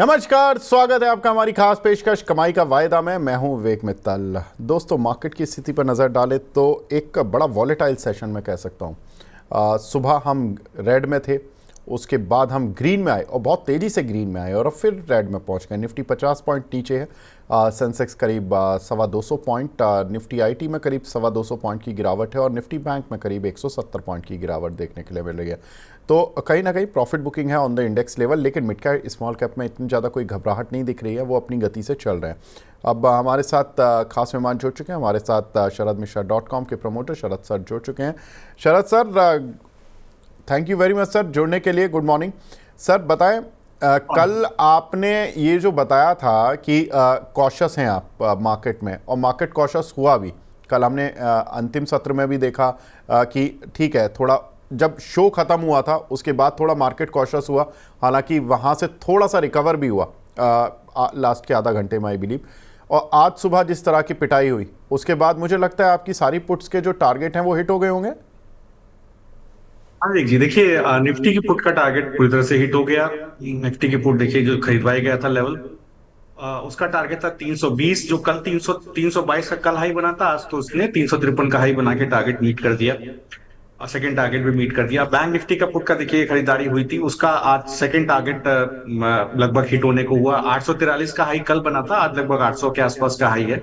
नमस्कार, स्वागत है आपका हमारी खास पेशकश कमाई का वायदा में। मैं हूं विवेक मित्तल। दोस्तों, मार्केट की स्थिति पर नज़र डालें तो एक बड़ा वॉलेटाइल सेशन मैं कह सकता हूं। सुबह हम रेड में थे, उसके बाद हम ग्रीन में आए और बहुत तेज़ी से ग्रीन में आए और अब फिर रेड में पहुंच गए। निफ्टी 50 पॉइंट नीचे है, सेंसेक्स करीब 225 पॉइंट, निफ्टी आईटी में करीब 225 पॉइंट की गिरावट है और निफ्टी बैंक में करीब 170 पॉइंट की गिरावट देखने के लिए मिल रही है। तो कहीं ना कहीं प्रॉफिट बुकिंग है ऑन द इंडेक्स लेवल, लेकिन मिड कैप स्मॉल कैप में इतनी ज़्यादा कोई घबराहट नहीं दिख रही है, वो अपनी गति से चल रहे हैं। अब हमारे साथ खास मेहमान जुड़ चुके हैं। हमारे साथ sharadmishra.com के प्रमोटर शरद सर जुड़ चुके हैं। Sharad sir, thank you very much sir जुड़ने के लिए। Good morning sir. बताएं, कल आपने ये जो बताया था कि कॉशस हैं आप मार्केट में, और मार्केट कॉशस हुआ भी। कल हमने अंतिम सत्र में भी देखा कि ठीक है, थोड़ा जब शो ख़त्म हुआ था उसके बाद थोड़ा मार्केट कॉशस हुआ, हालांकि वहाँ से थोड़ा सा रिकवर भी हुआ लास्ट के आधा घंटे में आई बिलीव। और आज सुबह जिस तरह की पिटाई हुई उसके बाद मुझे लगता है आपकी सारी पुट्स के जो टारगेट हैं वो हिट हो गए होंगे। हाँ जी, देखिए निफ्टी की पुट का टारगेट पूरी तरह से हिट हो गया। निफ्टी की पुट देखिए जो खरीदवाया गया था लेवल, उसका टारगेट था 320, जो कल 322 का कल हाई बना था, आज तो उसने 353 का हाई बना के टारगेट मीट कर दिया और सेकंड टारगेट भी मीट कर दिया। बैंक निफ्टी का पुट का देखिए खरीदारी हुई थी, उसका आज सेकंड टारगेट लगभग हिट होने को हुआ। 843 का हाई कल बना था, आज लगभग 800 के आसपास का हाई है।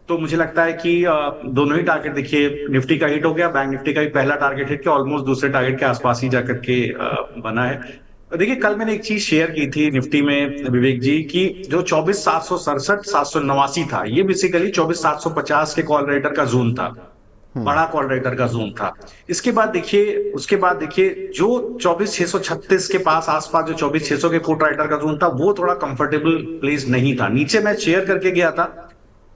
तो मुझे लगता है कि दोनों ही टारगेट देखिए निफ्टी का हिट हो गया, बैंक निफ्टी का भी पहला टारगेट हिट किया, ऑलमोस्ट दूसरे टारगेट के आसपास ही जाकर के बना है। देखिए कल मैंने एक चीज शेयर की थी निफ्टी में विवेक जी, की जो 24,767 789 था, ये बेसिकली 24,750 के कॉल रेटर का जोन था, बड़ा कॉल रेटर का जोन था। उसके बाद देखिए जो 24,636 के पास आसपास जो 24,600 के पुट राइटर का जोन था, वो थोड़ा कंफर्टेबल प्लेस नहीं था। नीचे मैं शेयर करके गया था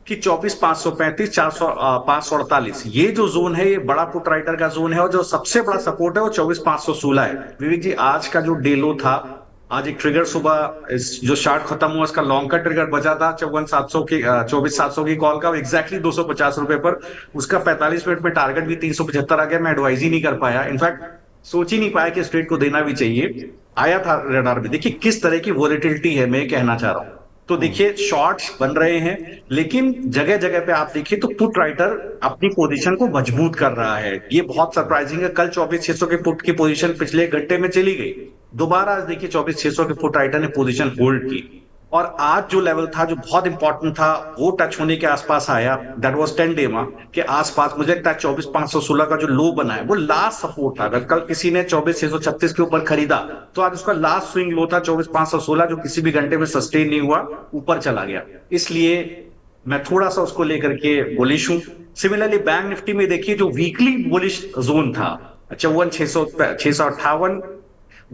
कि 24,535 400 548, ये जो जोन है ये बड़ा पुट राइटर का जोन है, और जो सबसे बड़ा सपोर्ट है वो 24,516 है। विवेक जी, आज का जो डेलो था, आज एक ट्रिगर सुबह जो शार्ट खत्म हुआ उसका लॉन्ग का ट्रिगर बचा था 54,700 की 24,700 की कॉल का, एग्जैक्टली 250 रुपए पर। उसका 45 मिनट में टारगेट भी 375 आ गया। मैं एडवाइज ही नहीं कर पाया, इनफैक्ट सोच ही नहीं पाया कि स्ट्रेट को देना भी चाहिए। आया था रडार में। देखिए किस तरह की वोलेटिलिटी है, मैं कहना चाह रहा हूं। तो देखिए शॉर्ट्स बन रहे हैं, लेकिन जगह जगह पे आप देखिए तो पुट राइटर अपनी पोजीशन को मजबूत कर रहा है। ये बहुत सरप्राइजिंग है। कल 24,600 के पुट की पोजीशन पिछले एक घंटे में चली गई, दोबारा आज देखिए 24,600 के पुट राइटर ने पोजीशन होल्ड की, और आज जो लेवल था जो बहुत इंपॉर्टेंट था वो टच होने के आसपास आया। दैट वाज 10 डे के आसपास। मुझे लगता है 24,516 का जो लो बना है वो लास्ट सपोर्ट था। अगर कल किसी ने 24,636 के ऊपर खरीदा तो आज उसका लास्ट स्विंग लो था 24,516, जो किसी भी घंटे में सस्टेन नहीं हुआ, ऊपर चला गया। इसलिए मैं थोड़ा सा उसको लेकर के बुलिश हूं। सिमिलरली बैंक निफ्टी में देखिए जो वीकली बुलिश जोन था 54,658,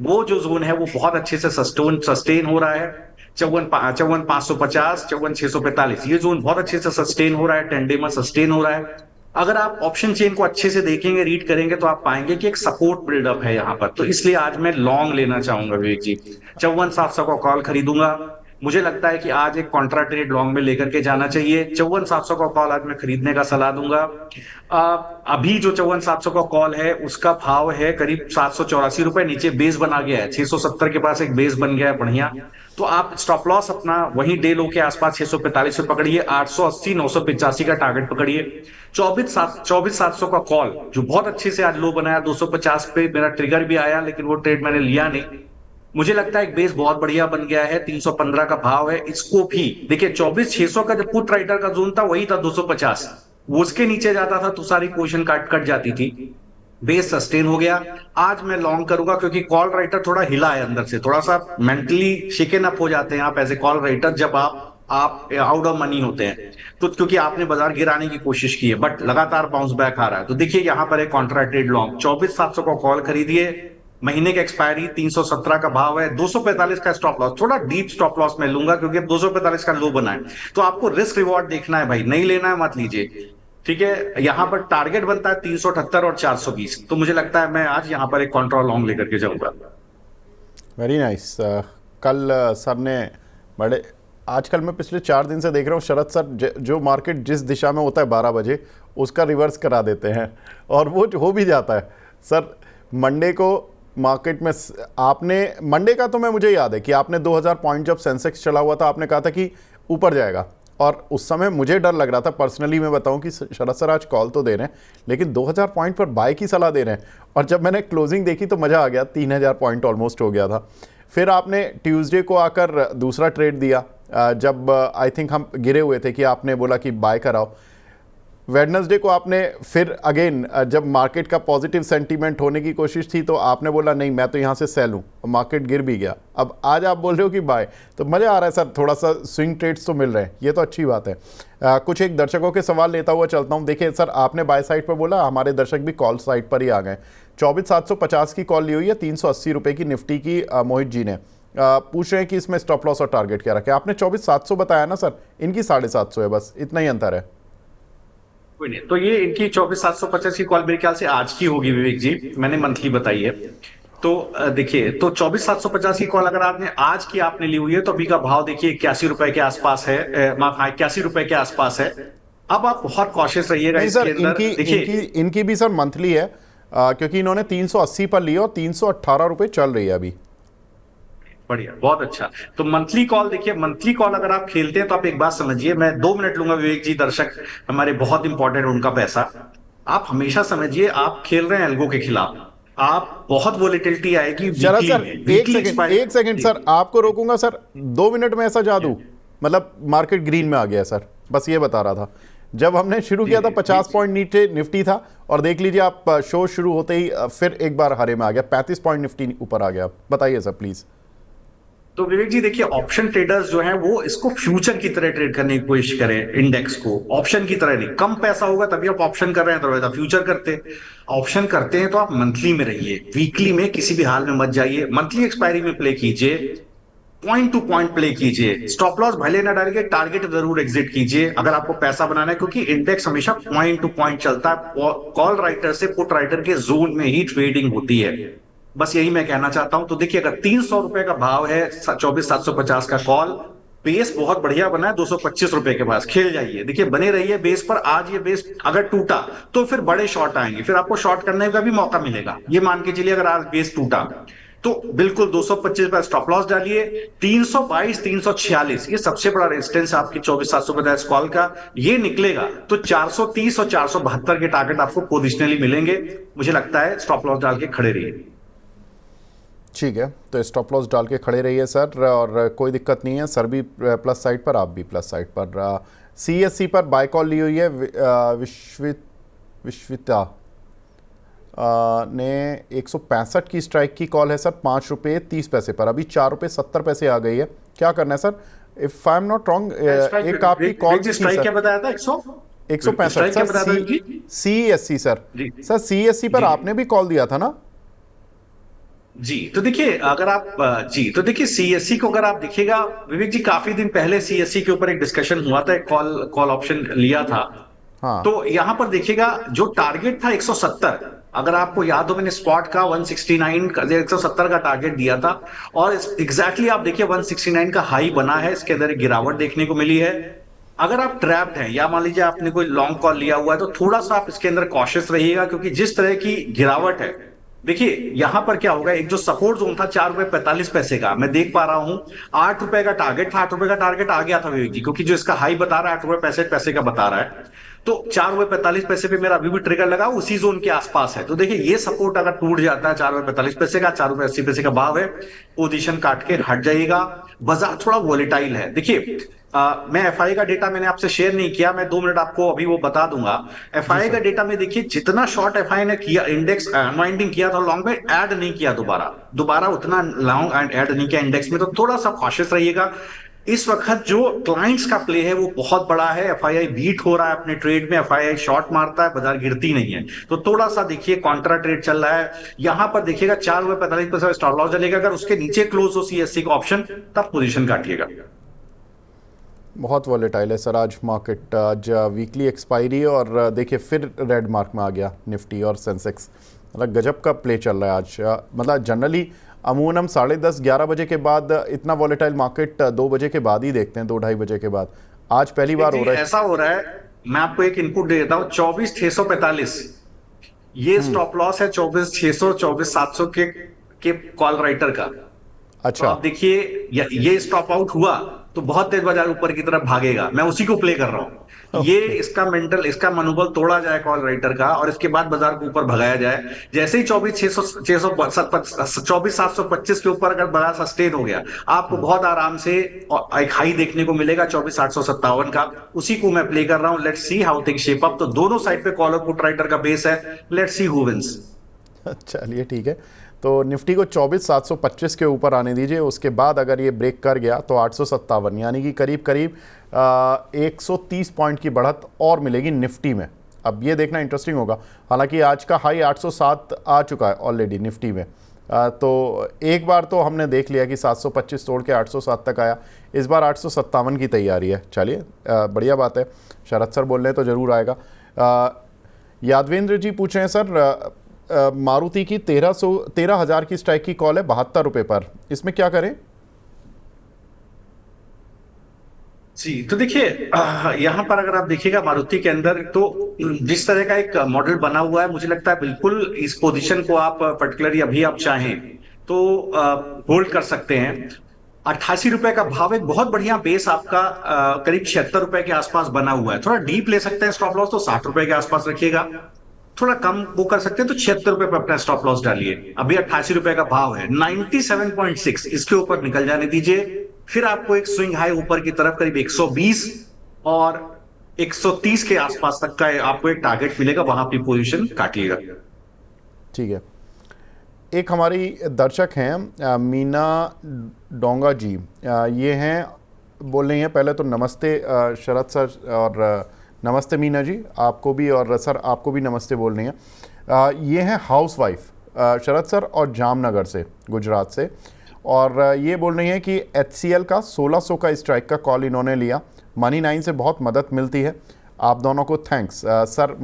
वो जो जोन है वो बहुत अच्छे से सस्टेन हो रहा है। 54,550, 54,645, ये जोन बहुत अच्छे से सस्टेन हो रहा है, 10 डे में सस्टेन हो रहा है। अगर आप ऑप्शन चेन को अच्छे से देखेंगे, रीड करेंगे, तो आप पाएंगे कि एक सपोर्ट बिल्डअप है यहाँ पर। तो इसलिए आज मैं लॉन्ग लेना चाहूंगा विवेक जी, 54,700 का कॉल खरीदूंगा। मुझे लगता है कि आज एक कॉन्ट्रा ट्रेड लॉन्ग में लेकर के जाना चाहिए। 54,700 का कॉल आज मैं खरीदने का सलाह दूंगा। अभी जो 54,700 का कॉल है उसका भाव है करीब 784 रुपए, नीचे बेस बना गया है 670 के पास, एक बेस बन गया है बढ़िया। तो आप स्टॉप लॉस अपना वही डे लो के आसपास 645 पे पकड़िए, 880 985 का टारगेट पकड़िए। 24,700 का कॉल जो बहुत अच्छे से आज लो बनाया 250 पे, मेरा ट्रिगर भी आया लेकिन वो ट्रेड मैंने लिया नहीं। मुझे लगता है एक बेस बहुत बढ़िया बन गया है, 315 का भाव है। इसको भी देखिए 24,600 का जो पुट राइटर का जोन था वही था 250, वो उसके नीचे जाता था तो सारी पोजीशन कट जाती थी। बेस सस्टेन हो गया। आज मैं लॉन्ग करूंगा क्योंकि कॉल राइटर थोड़ा हिला है अंदर से, थोड़ा सा मेंटली शेकन अप हो जाते हैं आप एज ए कॉल राइटर जब आप आउट ऑफ मनी होते हैं। तो क्योंकि आपने बाजार गिराने की कोशिश की है बट लगातार बाउंस बैक आ रहा है, तो देखिए यहां पर एक कॉन्ट्रा ट्रेड लॉन्ग 24,700 का कॉल खरीदिए। महीने का एक्सपायरी 317 का भाव है, 245 का स्टॉप लॉस, थोड़ा डीप स्टॉप लॉस मैं लूंगा क्योंकि अब 245 का लो बना है। तो आपको रिस्क रिवॉर्ड देखना है भाई, नहीं लेना है मत लीजिए। ठीक है, यहां पर टारगेट बनता है 378 और 420, तो मुझे लगता है मैं आज यहां पर एक कॉन्ट्रा लॉन्ग लेकर के जाऊंगा। Very nice. कल सर ने बड़े, आजकल मैं पिछले 4 दिन से देख रहा हूँ शरद सर, जो मार्केट जिस दिशा में होता है 12 बजे उसका रिवर्स करा देते हैं और वो हो भी जाता है। सर मंडे को मार्केट में आपने मंडे का तो मैं मुझे याद है कि आपने 2000 पॉइंट जब सेंसेक्स चला हुआ था आपने कहा था कि ऊपर जाएगा, और उस समय मुझे डर लग रहा था पर्सनली, मैं बताऊं कि शरद सर आज कॉल तो दे रहे हैं लेकिन 2000 पॉइंट पर बाय की सलाह दे रहे हैं, और जब मैंने क्लोजिंग देखी तो मज़ा आ गया, 3000 पॉइंट ऑलमोस्ट हो गया था। फिर आपने ट्यूसडे को आकर दूसरा ट्रेड दिया, जब आई थिंक हम गिरे हुए थे कि आपने बोला कि बाय कराओ। वेडनेसडे को आपने फिर अगेन जब मार्केट का पॉजिटिव सेंटीमेंट होने की कोशिश थी तो आपने बोला नहीं मैं तो यहाँ से सेल हूँ, मार्केट गिर भी गया। अब आज आप बोल रहे हो कि बाय, तो मज़ा आ रहा है सर, थोड़ा सा स्विंग ट्रेड्स तो मिल रहे हैं, ये तो अच्छी बात है। कुछ एक दर्शकों के सवाल लेता हुआ चलता हूँ। देखिए सर, आपने बाय साइड पर बोला, हमारे दर्शक भी कॉल साइड पर ही आ गए। 24,750 की कॉल ली हुई है, 380 रुपये की निफ्टी की। मोहित जी ने पूछ रहे हैं कि इसमें स्टॉप लॉस और टारगेट क्या रखे। आपने 24,700 बताया ना सर, इनकी 750 है, बस इतना ही अंतर है। कोई नहीं, तो ये इनकी 24,750 की कॉल मेरे ख्याल से आज की होगी विवेक जी, मैंने मंथली बताई है। तो देखिए, तो 24,750 की कॉल अगर आपने आज की आपने ली हुई है तो अभी का भाव देखिए 81 रुपए के आसपास है, माफ, 81 रुपए के आसपास है। अब आप बहुत कॉशियस रहिएगा नहीं सर, इसके अंदर। इनकी देखिए, इनकी भी सर मंथली है, क्योंकि इन्होंने 380 पर लिया और 318 रुपये चल रही है अभी। बढ़िया, बहुत अच्छा। तो मंथली कॉल देखिए, मंथली कॉल अगर आप खेलते हैं तो आप एक बात समझिए, मैं 2 मिनट लूंगा विवेक जी, दर्शक हमारे बहुत इंपॉर्टेंट, उनका पैसा। आप हमेशा समझिए आप खेल रहे हैं एल्गो के खिलाफ, आप बहुत वोलेटिलिटी आएगी शरद वीकली सर, में, एक सेकंड सर, आपको रोकूंगा सर, 2 मिनट में ऐसा जादू, मतलब मार्केट ग्रीन में आ गया सर, बस ये बता रहा था। जब हमने शुरू किया था 50 पॉइंट नीचे निफ्टी था, और देख लीजिए आप शो शुरू होते ही फिर एक बार हरे में आ गया, 35 पॉइंट निफ्टी ऊपर आ गया। बताइए सर प्लीज। तो विवेक जी देखिए, ऑप्शन ट्रेडर्स जो हैं वो इसको फ्यूचर की तरह ट्रेड करने की कोशिश करें, इंडेक्स को ऑप्शन की तरह नहीं। कम पैसा होगा तभी आप ऑप्शन कर रहे हैं, तो फ्यूचर करते। ऑप्शन करते हैं तो आप मंथली में रहिए, वीकली में किसी भी हाल में मत जाइए। मंथली एक्सपायरी में प्ले कीजिए, पॉइंट टू पॉइंट प्ले कीजिए, स्टॉप लॉस भले ना डालिए, टारगेट जरूर एग्जिट कीजिए अगर आपको पैसा बनाना है, क्योंकि इंडेक्स हमेशा पॉइंट टू पॉइंट चलता है। कॉल राइटर से पुट राइटर के जोन में ही ट्रेडिंग होती है, बस यही मैं कहना चाहता हूं। तो देखिए, अगर 300 रुपए का भाव है, 24,750 का कॉल, बेस बहुत बढ़िया बना है 225 रुपए के पास, खेल जाइए। देखिए, बने रहिए बेस पर। आज ये बेस अगर टूटा तो फिर बड़े शॉर्ट आएंगे, फिर आपको शॉर्ट करने का भी मौका मिलेगा। ये मान के चलिए अगर आज बेस टूटा तो बिल्कुल 225 पर स्टॉप लॉस डालिए। 322, 346 ये सबसे बड़ा रेजिस्टेंस आपकी 24,750 कॉल का, ये निकलेगा तो 430 और 472 के टारगेट आपको पोजिशनली मिलेंगे। मुझे लगता है स्टॉप लॉस डाल के खड़े रहिए। ठीक है, तो स्टॉप लॉस डाल के खड़े रहिए सर, और कोई दिक्कत नहीं है। सर भी प्लस साइड पर, आप भी प्लस साइड पर। CSC पर बाय कॉल ली हुई है विश्विता ने 165 की स्ट्राइक की कॉल है सर, 5 रुपये 30 पैसे पर, अभी 4 रुपये 70 पैसे आ गई है। क्या करना है sir, if I am not wrong? एक आपकी कॉल स्ट्राइक क्या बताया था? 165 sir, CSC sir, sir CSC पर आपने भी कॉल दिया था ना जी? तो देखिए, अगर आप जी, तो देखिए सीएससी को अगर आप देखिएगा विवेक जी, काफी दिन पहले सीएससी के ऊपर एक डिस्कशन हुआ था, एक कॉल ऑप्शन लिया था। हाँ, तो यहां पर देखिएगा जो टारगेट था 170, अगर आपको याद हो मैंने स्पॉट का 169 का 170 का टारगेट दिया था, और एग्जैक्टली आप देखिए 169 का हाई बना है, इसके अंदर एक गिरावट देखने को मिली है। अगर आप ट्रैप्ड हैं या मान लीजिए आपने कोई लॉन्ग कॉल लिया हुआ है तो थोड़ा सा आप इसके अंदर कॉशियस रहिएगा, क्योंकि जिस तरह की गिरावट है, देखिए यहां पर क्या होगा, एक जो सपोर्ट जोन था 4 रुपए 45 पैसे का, मैं देख पा रहा हूं 8 रुपए का टारगेट था, 8 रुपए का टारगेट आ गया था विवेक जी, क्योंकि जो इसका हाई बता रहा है 8 रुपए 65 पैसे का बता रहा है, तो 4 रुपए 45 पैसे पे मेरा अभी भी ट्रिगर लगा, उसी जोन के आसपास है। तो देखिए, ये सपोर्ट अगर टूट जाता है 4 रुपए 45 पैसे का, 4 रुपए 80 पैसे का भाव है, पोजीशन काट के हट जाइएगा। बाजार थोड़ा वोलेटाइल है। देखिए, मैं एफआई का डेटा मैंने आपसे शेयर नहीं किया, मैं 2 मिनट आपको अभी वो बता दूंगा। एफआई का डेटा में देखिए, जितना शॉर्ट एफआई ने किया, इंडेक्स अनवाइंडिंग किया था लॉन्ग में, ऐड नहीं किया दोबारा उतना लॉन्ग एंड ऐड नहीं किया इंडेक्स में, तो थोड़ा सा कॉशियस रहिएगा। इस वक्त जो क्लाइंट्स का प्ले है वो बहुत बड़ा है, एफआईआई बीट हो रहा है अपने ट्रेड में, एफआईआई शॉर्ट मारता है, बाजार गिरती नहीं है, तो थोड़ा सा देखिए कॉन्ट्रा ट्रेड चल रहा है। यहां पर देखिएगा 4 रुपए 45 पैसे स्टॉप लॉस चलेगा, अगर उसके नीचे क्लोज हो सीएससी का ऑप्शन तब पोजीशन काटिएगा। बहुत वॉलेटाइल है सर आज मार्केट, आज वीकली एक्सपायरी, और देखिए फिर रेड मार्क में आ गया निफ्टी और सेंसेक्स, मतलब गजब का प्ले चल रहा है आज। मतलब जनरली अमूमन हम 10:30 11 बजे के बाद इतना वॉलेटाइल मार्केट 2 बजे के बाद ही देखते हैं, 2-2:30 बजे के बाद। आज पहली बार हो रहा है। ऐसा हो रहा है, मैं आपको एक इनपुट दे देता हूं, 24,645 ये स्टॉप लॉस है, 24,600 24,700 के के कॉल राइटर का। तो अच्छा। आप देखिए, ये स्टॉप आउट हुआ तो बहुत तेज बाजार ऊपर की तरफ भागेगा, मैं उसी को प्ले कर रहा हूं। ये ओके। इसका मनोबल तोड़ा जाए कॉल राइटर का, और इसके बाद बाजार को ऊपर भगाया जाए। जैसे ही 24,725 के ऊपर अगर बाजार सस्टेन हो गया, आपको बहुत आराम से एक हाई देखने को मिलेगा 24,857 का। उसी को मैं प्ले कर रहा हूं। Let's see how thing shape up. तो दोनों साइड पे कॉल और पुट राइटर का बेस है। Let's see who wins. चलिए ठीक है। तो निफ्टी को 24,725 के ऊपर आने दीजिए, उसके बाद अगर ये ब्रेक कर गया तो 857, यानी कि करीब करीब 130 पॉइंट की बढ़त और मिलेगी निफ्टी में। अब ये देखना इंटरेस्टिंग होगा। हालांकि आज का हाई 807 आ चुका है ऑलरेडी निफ्टी में। तो एक बार तो हमने देख लिया कि 725 तोड़ के 807 तक आया। इस बार 857 की तैयारी है। चलिए बढ़िया बात है। शरद सर बोल रहे हैं तो ज़रूर आएगा। यादवेंद्र जी पूछ रहे हैं सर, मारुति की 13,000 की स्ट्राइक की कॉल है 72 रुपए पर, इसमें क्या करें? जी, तो देखिए, यहाँ पर अगर आप देखिएगा मारुति के अंदर, तो जिस तरह का एक मॉडल बना हुआ है, मुझे लगता है बिल्कुल इस पोजीशन को आप पर्टिकुलरली अभी आप चाहें तो होल्ड कर सकते हैं। 88 रुपए का भाव, एक बहुत बढ़िया बेस आपका करीब 76 रुपए के आसपास बना हुआ है। थोड़ा डीप ले सकते हैं स्टॉप लॉस, तो 60 रुपए के आसपास रखिएगा। थोड़ा कम वो कर सकते हैं तो 76 रुपए पर अपना स्टॉप लॉस डालिए। अभी 88 रुपए का भाव है। 97.6 इसके ऊपर निकल जाने दीजिए। फिर आपको एक स्विंग हाई ऊपर की तरफ करीब 120 और 130 के आसपास तक का आपको एक टारगेट मिलेगा, वहां अपनी पोजीशन काटिएगा। ठीक है। एक हमारी दर्शक हैं मीना डोंगा जी, ये हैं, बोल रही हैं पहले तो नमस्ते शरद सर, और नमस्ते मीना जी आपको भी, और सर आपको भी नमस्ते बोल रही हैं। ये हैं हाउसवाइफ शरद सर, और जामनगर से, गुजरात से। और ये बोल रही हैं कि HCL का 1600 का स्ट्राइक का कॉल इन्होंने लिया। मनी 9 से बहुत मदद मिलती है। आप दोनों को थैंक्स सर।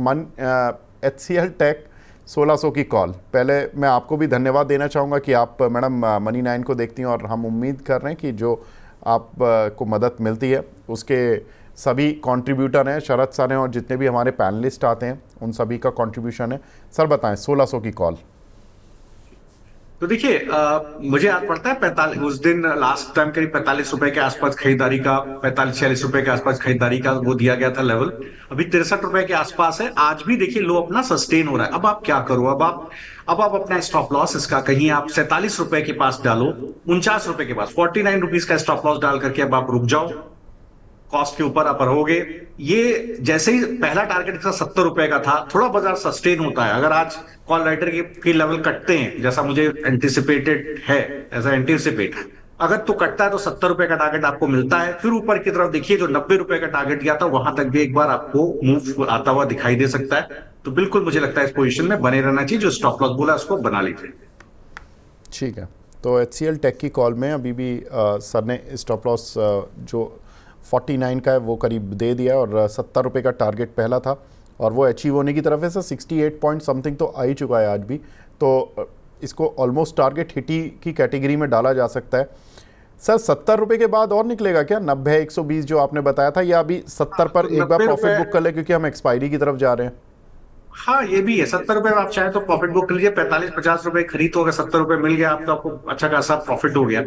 HCL टेक 1600 की कॉल, पहले मैं आपको भी धन्यवाद देना चाहूँगा कि आप मैडम मनी 9 को देखती हैं, और हम उम्मीद कर रहे हैं कि जो आप को मदद मिलती है उसके सभी कंट्रीब्यूटर हैं, शरद सर हैं, और जितने भी हमारे पैनलिस्ट आते हैं उन सभी का कंट्रीब्यूशन है। सर बताएं 1600 की कॉल। तो देखिए, मुझे याद पड़ता है 45 उस दिन लास्ट टाइम करीब 45 रुपए के आसपास खरीदारी का, 45-46 रुपए के आसपास खरीदारी का वो दिया गया था लेवल। अभी 63 रुपए के आसपास है। आज भी देखिए लो अपना सस्टेन हो रहा है। अब आप क्या करो, अब आप अपना स्टॉप लॉस इसका कहीं आप 47 रुपए के पास डालो, 49 रुपए के पास 49 रुपीज का स्टॉप लॉस डाल करके अब आप रुक जाओ। कॉस्ट के ऊपर आप रहोगे। ये जैसे ही पहला टारगेट इसका 70 रुपए का था, थोड़ा बाजार सस्टेन होता है। अगर आज कॉल राइटर के लेवल कटते हैं, जैसा मुझे एंटिसिपेटेड है, ऐसा एंटिसिपेट अगर तो कटता है तो 70 रुपए का टारगेट आपको मिलता है। फिर ऊपर की तरफ देखिए, जो 90 रुपए का टारगेट गया था वहां तक भी एक बार आपको मूव आता हुआ दिखाई दे सकता है। तो बिल्कुल मुझे लगता है इस पोजीशन में बने रहना चाहिए। जो स्टॉप लॉस बोला उसको बना लीजिए। ठीक है। तो HCL टेक की कॉल में अभी भी सर ने स्टॉप लॉस जो 49 का है वो करीब दे दिया, और 70 रुपये का टारगेट पहला था और वो अचीव होने की तरफ है। सर 68 पॉइंट समथिंग तो आ ही चुका है आज भी, तो इसको ऑलमोस्ट टारगेट हिट ही की कैटेगरी में डाला जा सकता है। सर 70 रुपये के बाद और निकलेगा क्या? 90 120 जो आपने बताया था, या अभी 70 पर एक बार प्रॉफिट बुक कर ले, क्योंकि हम एक्सपायरी की तरफ जा रहे हैं। हाँ, ये भी है। 70 रुपए आप चाहे तो प्रॉफिट बुक कर लीजिए। 45-50 रुपए खरीद हो गया, 70 रुपए मिल गया आपको, आपको अच्छा खासा प्रॉफिट हो गया,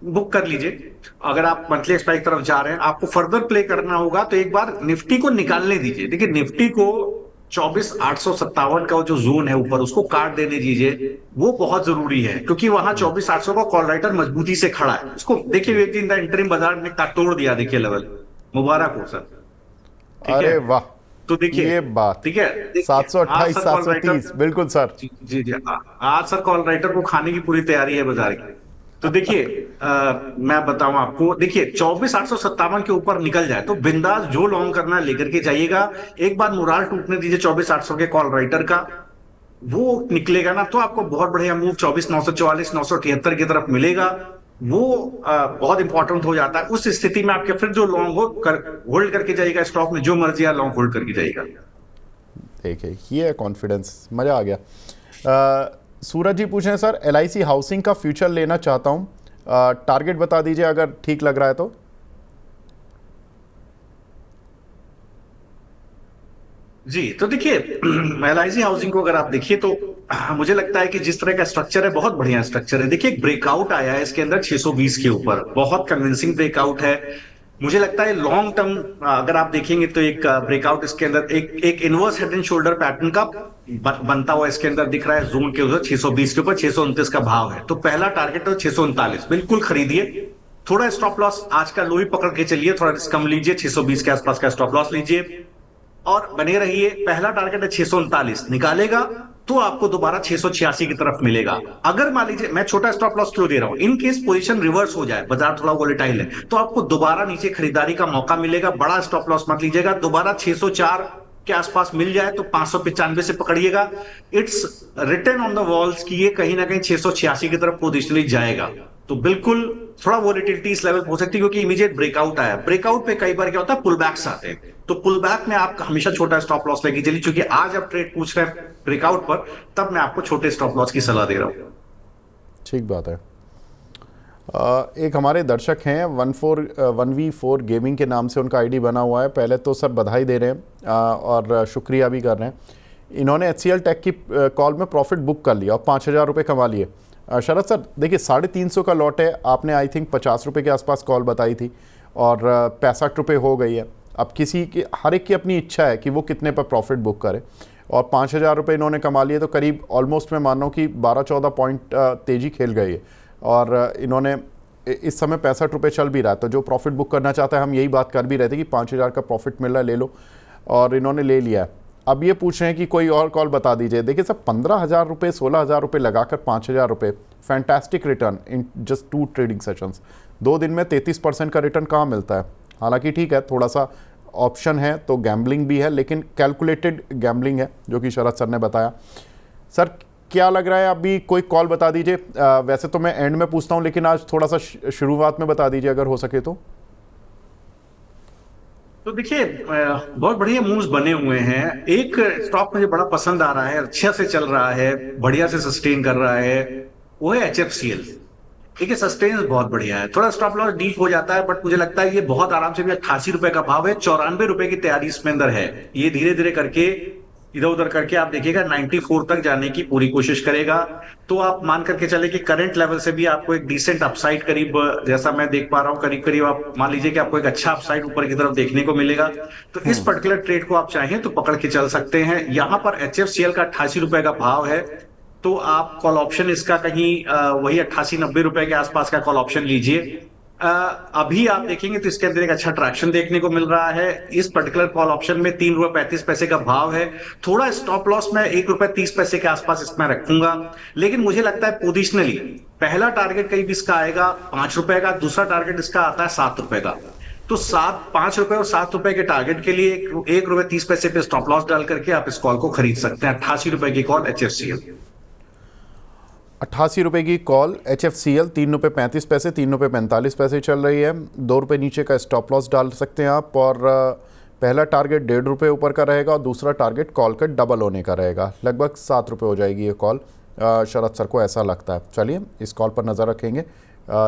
बुक कर लीजिए। अगर आप मंथली एक्सपायरी की तरफ जा रहे हैं, आपको फर्दर प्ले करना होगा तो एक बार निफ्टी को निकालने दीजिए। देखिए, निफ्टी को 24,857 का जो जोन है ऊपर, उसको काट देने दीजिए। वो बहुत जरूरी है, क्योंकि वहां 24,800 का कॉल राइटर मजबूती से खड़ा है। उसको देखिए, एक दिन इंटरिम बाजार ने तोड़ दिया, देखिए लेवल। मुबारक हो सर। ठीक है, अरे वाह, तो देखिए, ये बात। ठीक है, 728 आज सर कॉल राइटर, 730, बिल्कुल सर। जी जी जी, आज सर कॉल राइटर को खाने की पूरी तैयारी है बाजार की। तो देखिए, मैं बताऊं आपको, देखिए 24,857 के ऊपर निकल जाए तो बिंदास जो लॉन्ग करना है लेकर के जाइएगा। एक बार मुराल टूटने दीजिए 24,800 के कॉल राइटर का। वो निकलेगा ना तो आपको बहुत बढ़िया मूव 24,944 973 की तरफ मिलेगा। वो बहुत इंपॉर्टेंट हो जाता है। उस स्थिति में आपके फिर जो लॉन्ग होल्ड करके जाइएगा, स्टॉक में जो मर्जी है लॉन्ग होल्ड करके जाइएगा। देखिए ये है कॉन्फिडेंस, मज़ा आ गया। सूरज जी पूछ रहे हैं सर, LIC हाउसिंग का फ्यूचर लेना चाहता हूँ, टारगेट बता दीजिए अगर ठीक लग रहा है तो। जी, तो देखिए LIC हाउसिंग को अगर आप देखिए तो मुझे लगता है कि जिस तरह का स्ट्रक्चर है बहुत बढ़िया स्ट्रक्चर है। देखिए एक ब्रेकआउट आया है इसके अंदर 620 के ऊपर, बहुत कन्विंसिंग ब्रेकआउट है। मुझे लगता है लॉन्ग टर्म अगर आप देखेंगे तो एक ब्रेकआउट इसके अंदर एक एक inverse head and shoulder pattern का बनता हुआ इसके अंदर दिख रहा है। जोन के ऊपर 620 के ऊपर 629 का भाव है, तो पहला टारगेट है 639, बिल्कुल खरीदिए। थोड़ा स्टॉप लॉस आज का लो ही पकड़ के चलिए, थोड़ा रिस्क कम लीजिए, 620 के आसपास का स्टॉप लॉस लीजिए और बने रहिए। पहला टारगेट है 639, निकालेगा तो आपको दोबारा 686 की तरफ मिलेगा। अगर मान लीजिए, मैं छोटा स्टॉप लॉस क्यों दे रहा हूं, इन केस पोजीशन रिवर्स हो जाए, बाजार थोड़ा वोलेटाइल है, तो आपको दोबारा नीचे खरीदारी का मौका मिलेगा। बड़ा स्टॉप लॉस मत लीजिएगा, दोबारा 604 के आसपास मिल जाए तो 595 से पकड़िएगा। It's written on the walls कि ये कहीं ना कहीं 686 की तरफ पोजिशनली जाएगा। तो बिल्कुल थोड़ा वोलेटिलिटी इस लेवल हो सकती है क्योंकि इमीडिएट ब्रेकआउट आया। ब्रेकआउट पे कई बार क्या होता है, पुल बैक्स आते हैं, तो पुल बैक में आप हमेशा छोटा स्टॉप लॉस लेके चलिए। क्योंकि आज आप ट्रेड पूछ रहे हैं ब्रेकआउट पर, तब मैं आपको छोटे स्टॉप लॉस की सलाह दे रहा हूं। ठीक बात है। एक हमारे दर्शक हैं 1v4 गेमिंग के नाम से उनका आईडी बना हुआ है। पहले तो सर बधाई दे रहे हैं और शुक्रिया भी कर रहे हैं। इन्होंने HCL टेक की कॉल में प्रॉफिट बुक कर लिया और 5,000 रुपये कमा लिए। शरद सर देखिए 350 का लॉट है, आपने आई थिंक 50 रुपये के आसपास कॉल बताई थी और 65 रुपये हो गई है। अब किसी की, हर एक की अपनी इच्छा है कि वो कितने पर प्रॉफिट बुक करे और 5,000 रुपये इन्होंने कमा लिए, तो करीब ऑलमोस्ट मैं मान रहा हूँ कि 12-14 पॉइंट तेज़ी खेल गई है और इन्होंने इस समय 65 रुपये चल भी रहा है। तो जो प्रॉफिट बुक करना चाहता है, हम यही बात कर भी रहे थे कि 5,000 का प्रॉफिट मिल रहा है, ले लो, और इन्होंने ले लिया है। अब ये पूछ रहे हैं कि कोई और कॉल बता दीजिए। देखिए सर 15,000 रुपये 16,000 रुपये लगाकर 5,000 रुपये, fantastic return in just 2 trading sessions. 2 दिन में 33% का रिटर्न कहाँ मिलता है। हालांकि ठीक है, थोड़ा सा ऑप्शन है तो गैम्बलिंग भी है, लेकिन कैलकुलेटेड गैम्बलिंग है जो कि शरद सर ने बताया। सर क्या लग रहा है, अभी कोई कॉल बता दीजिए। वैसे तो मैं एंड में पूछता हूँ, लेकिन आज थोड़ा सा शुरुआत में बता दीजिए अगर हो सके तो। तो देखिए बहुत बढ़िया मूव्स बने हुए हैं। एक स्टॉक मुझे बड़ा पसंद आ रहा है, अच्छा से चल रहा है, बढ़िया से सस्टेन कर रहा है, वो है HFCL। देखिए सस्टेन बहुत बढ़िया है, थोड़ा स्टॉप लॉस डीप हो जाता है बट मुझे लगता है ये बहुत आराम से भी 88 रुपए का भाव है, 94 रुपए की तैयारी इसमें अंदर है। ये धीरे धीरे करके इधर उधर करके आप देखिएगा 94 तक जाने की पूरी कोशिश करेगा। तो आप मान करके चले कि करंट लेवल से भी आपको एक डिसेंट अपसाइड करीब, जैसा मैं देख पा रहा हूं, करीब करीब आप मान लीजिए कि आपको एक अच्छा अपसाइड ऊपर की तरफ देखने को मिलेगा। तो इस पर्टिकुलर ट्रेड को आप चाहें तो पकड़ के चल सकते हैं। यहां पर HFCL का 88 रुपए का भाव है, तो आप कॉल ऑप्शन इसका कहीं वही 88-90 रुपए के आसपास का कॉल ऑप्शन लीजिए। अभी आप देखेंगे तो इसके अंदर एक अच्छा ट्रैक्शन देखने को मिल रहा है। इस पर्टिकुलर कॉल ऑप्शन में 3.35 रुपए का भाव है। थोड़ा स्टॉप लॉस में 1.30 रुपए के आसपास इसमें रखूंगा, लेकिन मुझे लगता है पोजिशनली पहला टारगेट करीब इसका आएगा 5 रुपए का, दूसरा टारगेट इसका आता है 7 रुपए का। तो 5 रुपए और 7 रुपए के टारगेट के लिए 1.30 रुपए पे स्टॉप लॉस डाल करके आप इस कॉल को खरीद सकते हैं। 88 रुपए की कॉल HFCL। 88 रुपये की कॉल HFCL, 3.35 रुपये 3.45 चल रही है। 2 रुपये नीचे का स्टॉप लॉस डाल सकते हैं आप और पहला टारगेट 1.5 रुपये ऊपर का रहेगा और दूसरा टारगेट कॉल का डबल होने का रहेगा। लगभग 7 रुपये हो जाएगी ये कॉल, शरद सर को ऐसा लगता है। चलिए इस कॉल पर नज़र रखेंगे।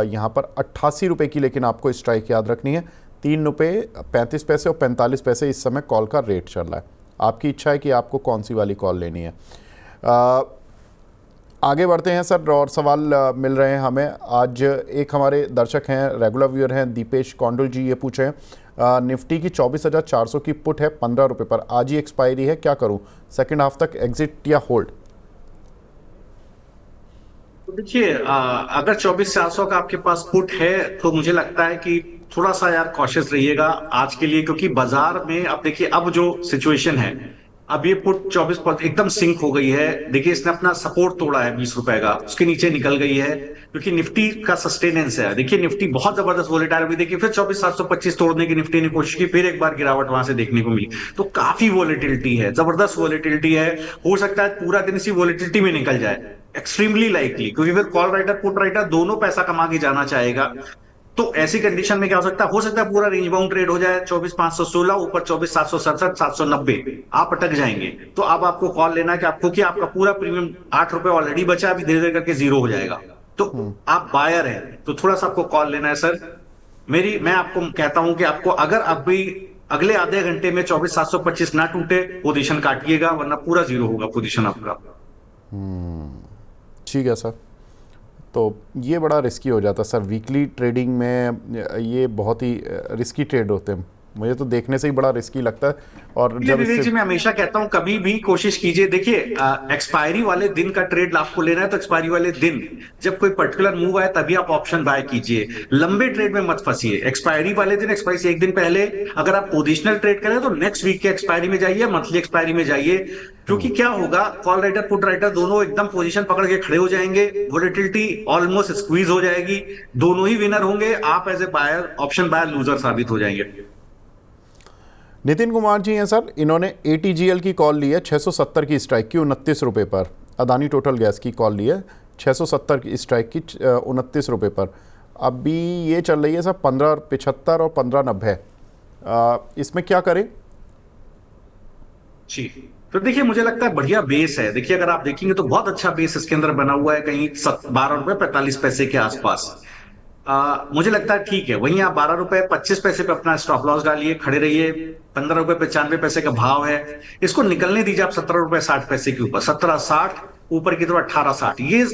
यहाँ पर 88 रुपये की लेकिन आपको स्ट्राइक याद रखनी है। 3.35 और 45 इस समय कॉल का रेट चल रहा है। आपकी इच्छा है कि आपको कौन सी वाली कॉल लेनी है। आगे बढ़ते हैं सर, और सवाल मिल रहे हैं हमें। आज एक हमारे दर्शक हैं, रेगुलर व्यूअर हैं, दीपेश कौंडल जी, ये पूछे हैं निफ्टी की 24,400 की पुट है 15 रुपये पर, आज ही एक्सपायरी है, क्या करूं, सेकंड हाफ तक एग्जिट या होल्ड? तो देखिए अगर 24,400 का आपके पास पुट है तो मुझे लगता है कि थोड़ा सा यार कॉशियस रहिएगा आज के लिए, क्योंकि बाजार में अब देखिए अब जो सिचुएशन है, अब ये पुट 24 एकदम सिंक हो गई है। देखिए इसने अपना सपोर्ट तोड़ा है 20 रुपए का, उसके नीचे निकल गई है, क्योंकि निफ्टी का सस्टेनेंस है। देखिए निफ्टी बहुत जबरदस्त वोलेटाइल, अभी देखिए फिर 24,725 तोड़ने की निफ्टी ने कोशिश की, फिर एक बार गिरावट वहां से देखने को मिली। तो काफी वोलेटिलिटी है, जबरदस्त वोलेटिलिटी है। हो सकता है पूरा दिन इसी वोलेटिलिटी में निकल जाए, एक्सट्रीमली लाइकली, क्योंकि फिर कॉल राइटर पुट राइटर दोनों पैसा कमा के जाना चाहेगा। तो ऐसी कंडीशन में क्या हो सकता है पूरा रेंज बाउंड ट्रेड हो जाए 24,516 ऊपर 24,767 790, आप अटक जाएंगे। तो अब आपको कॉल लेना है कि आपको, कि आपका पूरा प्रीमियम 8 रुपए ऑलरेडी बचा, अभी धीरे धीरे करके जीरो हो जाएगा। तो आप बायर है तो थोड़ा सा आपको कॉल लेना है सर। मैं आपको कहता हूं कि आपको अगर अभी अगले आधे घंटे में 24,725 ना टूटे, पोजीशन काटिएगा, वरना पूरा जीरो होगा पोजीशन आपका। ठीक है सर। तो ये बड़ा रिस्की हो जाता है सर, वीकली ट्रेडिंग में ये बहुत ही रिस्की ट्रेड होते हैं, मुझे तो देखने से ही बड़ा रिस्की लगता है। और इसलिए जब विवेक इससे जी मैं हमेशा कहता हूं कभी भी कोशिश कीजिए, देखिए एक्सपायरी वाले दिन का ट्रेड आपको लेना है तो एक्सपायरी वाले दिन जब कोई पर्टिकुलर मूव आए तभी आप ऑप्शन बाय कीजिए, लंबे ट्रेड में मत फंसिए। एक्सपायरी वाले दिन, एक्सपायरी से एक दिन पहले अगर आप पोजिशनल ट्रेड करें तो नेक्स्ट वीक के एक्सपायरी में जाइए, मंथली एक्सपायरी में जाइए, क्योंकि क्या होगा, कॉल राइटर पुट राइटर दोनों एकदम पोजीशन पकड़ के खड़े हो जाएंगे, वोलेटिलिटी ऑलमोस्ट स्क्वीज हो जाएगी, दोनों ही विनर होंगे, आप as a buyer, option buyer loser साबित हो जाएंगे। नितिन कुमार जी हैं सर, इन्होंने ATGL की कॉल ली है 670 की स्ट्राइक की 29 रुपये पर। अदानी टोटल गैस की कॉल ली है 670 की स्ट्राइक की 29 रुपये पर। अभी ये चल रही है सर 15.75 और 15.90। इसमें क्या करें? जी, तो देखिए मुझे लगता है बढ़िया बेस है। देखिए अगर आप देखेंगे तो बहुत अच्छा बेस इसके अंदर बना हुआ है, कहीं 12 रुपए 45 पैसे के आसपास। मुझे लगता है ठीक है, वहीं आप 12 रुपए 25 पैसे पे अपना स्टॉप लॉस डालिए, खड़े रहिए। 15 रुपए 95 पैसे का भाव है, इसको निकलने दीजिए आप 17 रुपए 60 पैसे के ऊपर, 17.60 ऊपर की तरफ 18.60, ये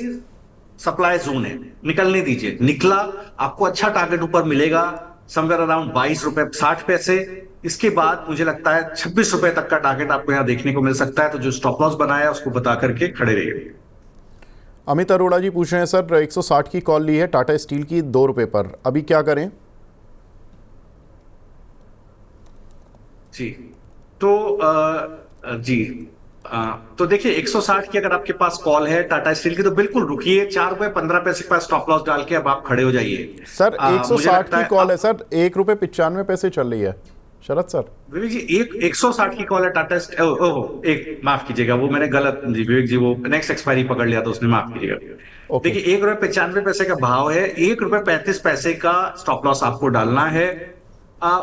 सप्लाई जोन है, निकलने दीजिए। निकला, आपको अच्छा टारगेट ऊपर मिलेगा समवेयर अराउंड 22 रुपए 60 पैसे। इसके बाद मुझे लगता है 26 रुपए तक का टारगेट आपको यहां देखने को मिल सकता है, तो जो स्टॉप लॉस बनाया उसको बता करके खड़े रहिए। अमित अरोड़ा जी पूछ रहे हैं सर 160 की कॉल ली है टाटा स्टील की 2 रुपये पर, अभी क्या करें? जी, तो जी तो देखिए 160 की अगर आपके पास कॉल है टाटा स्टील की तो बिल्कुल रुकिए, 4 रुपए 15 पैसे के पास स्टॉप लॉस डाल के अब आप खड़े हो जाइए। सर मुझे 160 लगता की है कॉल है सर, 1 रुपये 95 पैसे चल रही है शरद सर। विवेक जी, एक 160 की कॉल है टाटा एक माफ कीजिएगा, वो मैंने गलत जी विवेक जी, वो नेक्स्ट एक्सपायरी पकड़ लिया तो उसने, माफ कीजिएगा। ओके देखिए 1 रुपए 95 पैसे का भाव है, 1 रुपए 35 पैसे का स्टॉप लॉस आपको डालना है।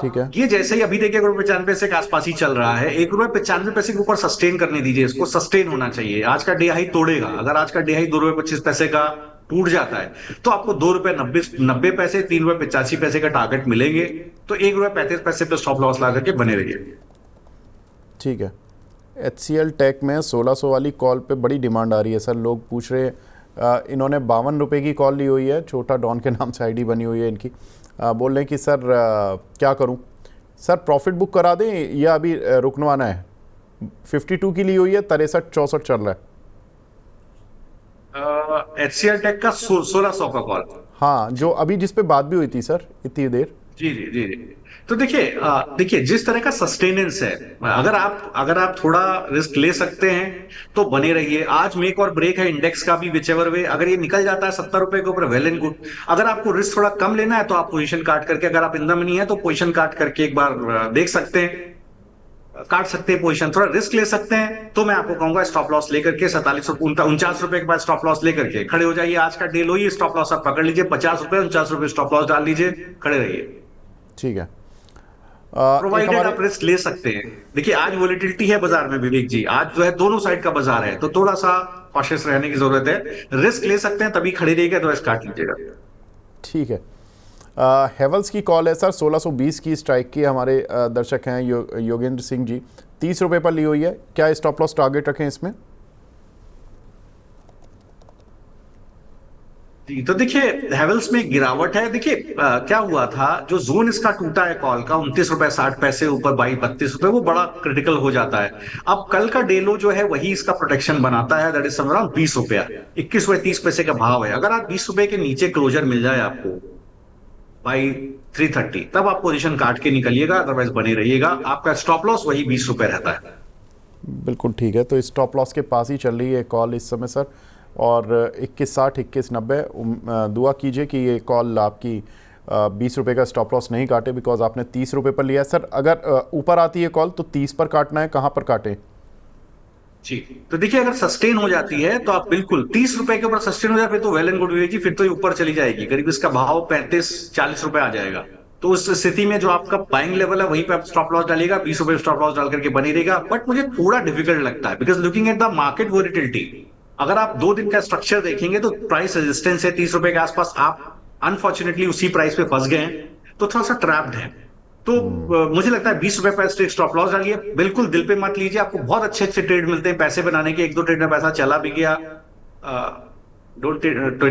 ठीक है। ये जैसे ही अभी देखिए 1 रुपए 95 पैसे के आसपास ही चल रहा है, 1 रुपए 95 पैसे के ऊपर सस्टेन करने दीजिए, इसको सस्टेन होना चाहिए। आज का डे हाई तोड़ेगा, अगर आज का डे हाई 2 रुपए 25 पैसे का टूट जाता है तो आपको 2 रुपए 90 पैसे 3 रुपए 85 पैसे का टारगेट मिलेंगे, तो 1 रुपए 35 पैसे पे स्टॉप लॉस ला करके बने रहिए। ठीक है। HCL टेक में 1600 वाली कॉल पे बड़ी डिमांड आ रही है सर, लोग पूछ रहे हैं। इन्होंने 52 रुपये की कॉल ली हुई है, छोटा डॉन के नाम से आईडी बनी हुई है इनकी। बोल रहे हैं कि सर क्या करूं सर, प्रॉफिट बुक करा दें या अभी रुकनवाना है? 52 की ली हुई है, 63-64 चल रहा है। HCL टेक का 1600 का कॉल। हाँ, जो अभी जिस पे बात भी हुई थी सर इतनी देर। जी जी जी जी, तो देखिए जिस तरह का सस्टेनेंस है, अगर आप थोड़ा रिस्क ले सकते हैं तो बने रहिए। आज मेक और ब्रेक है इंडेक्स का भी, विचेवर वे, अगर ये निकल जाता है 70 रुपए के ऊपर, वेल एंड गुड। अगर आपको रिस्क थोड़ा कम लेना है तो आप पोजीशन काट करके, अगर आप इन द मनी है तो पोजीशन काट करके एक बार देख सकते हैं, काट सकते हैं पोजीशन, थोड़ा रिस्क ले सकते हैं। तो मैं आपको कहूंगा स्टॉप लॉस लेकर के 47 49 रुपए के बाद स्टॉप लॉस लेकर के खड़े हो जाइए। आज का डे लो ही स्टॉप लॉस आप पकड़ लीजिए, 50 रुपए 49 रुपए स्टॉप लॉस डाल लीजिए, खड़े रहिए। ठीक है। प्रोवाइडेड आप रिस्क ले सकते हैं। देखिए आज वोलेटिलिटी है बाजार में विवेक जी, आज जो है दोनों साइड का बाजार है, तो थोड़ा सा कॉशियस रहने की जरूरत है। रिस्क ले सकते हैं तभी खड़े रहिएगा, तो काट लीजिएगा। ठीक है। हेवल्स की कॉल है सर 1620 की स्ट्राइक की, हमारे दर्शक हैं योगेंद्र सिंह जी, 30 रुपये पर ली हुई है, क्या स्टॉप लॉस टारगेट रखें इसमें? जी, तो देखिए हेवल्स में गिरावट है। देखिए क्या हुआ था, जो जोन इसका टूटा है कॉल का 29 रुपए 60 पैसे ऊपर 22 32 रुपए, वो बड़ा क्रिटिकल हो जाता है। अब कल का डेलो जो है वही इसका प्रोटेक्शन बनाता है, दैट इज अराउंड 20 रुपया, 21 रुपए 30 पैसे का भाव है। अगर आप 20 रुपए के नीचे क्लोजर मिल जाए आपको बाई 330, तब आप पोजीशन काट के निकलिएगा, अदरवाइज बने रहिएगा। आपका स्टॉप लॉस वही 20 रुपए रहता है। बिल्कुल ठीक है, तो स्टॉप लॉस के पास ही चल रही है कॉल इस समय सर, और 2160 2190। दुआ कीजिए कि ये कॉल आपकी 20 रुपये का स्टॉप लॉस नहीं काटे, बिकॉज आपने 30 रुपये पर लिया है सर। अगर ऊपर आती है कॉल तो 30 पर काटना है, कहाँ पर काटें? जी, तो देखिए अगर सस्टेन हो जाती है तो आप बिल्कुल 30 रुपए के ऊपर सस्टेन हो जाए फिर तो वेल एंड गुड हुई जी, फिर तो ये ऊपर चली जाएगी, करीब इसका भाव 35-40 रुपए आ जाएगा। तो उस स्थिति में जो आपका बाइंग लेवल है वहीं पे आप स्टॉप लॉस डालिएगा, 20 रुपए स्टॉप लॉस डाल करके बनी रहेगा। बट मुझे थोड़ा डिफिकल्ट लगता है because looking at the market volatility, अगर आप 2 दिन का स्ट्रक्चर देखेंगे तो प्राइस रेजिस्टेंस है 30 रुपए के आसपास, आप अनफॉर्चुनेटली उसी प्राइस पे फंस गए हैं, तो थोड़ा सा ट्रैप्ड है। तो मुझे लगता है 20 रुपए पर स्टॉप लॉस डालिए, बिल्कुल दिल पे मत लीजिए, आपको बहुत अच्छे अच्छे ट्रेड मिलते हैं पैसे बनाने के, एक दो ट्रेड में पैसा चला भी गया, don't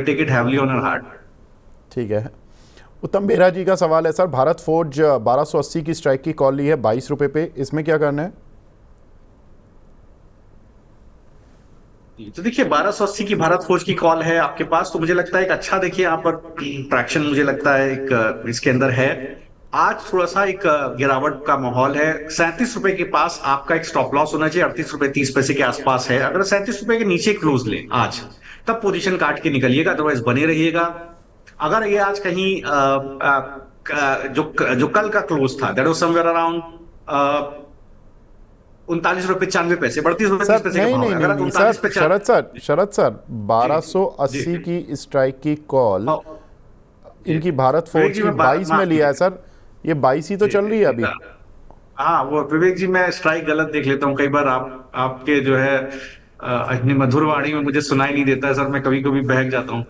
take it heavily on your heart. ठीक है। उत्तम बेरा जी का सवाल है सर, भारत फोर्ज 1280 की स्ट्राइक की कॉल ली है 22 रुपए पे, इसमें क्या करना है? तो देखिए 1280 की भारत फोर्ज की कॉल है आपके पास, तो मुझे लगता है एक अच्छा, देखिए यहाँ पर ट्रैक्शन मुझे लगता है एक इसके अंदर है। आज थोड़ा सा एक गिरावट का माहौल है, 37 रुपए के पास आपका एक स्टॉप लॉस होना चाहिए, 38 रुपए 30 पैसे के आसपास है। अगर 37 रुपए के नीचे क्लोज ले आज, तब पोजीशन काट के निकलिएगा, अदरवाइज बने रहिएगा। अगर ये आज कहीं जो कल का क्लोज था, दैट वाज समवेयर अराउंड 39 रुपए 95 पैसे, 32 रुपए 30 सर पैसे का नहीं भाव नहीं है, नहीं अगर नहीं सर, 39 पे शरद सर जी 1280 की स्ट्राइक की कॉल जी इनकी भारत विवेक फोर्ज जी की मैं 22 में माफ लिया है कीजिएगा। सर, ये 22 ही तो जी चल रही है अभी। हाँ वो विवेक जी, मैं स्ट्राइक गलत देख लेता हूँ कई बार, आपके जो है इतनी मधुर वाणी में मुझे सुनाई नहीं देता है सर, मैं कभी कभी बहक जाता हूँ।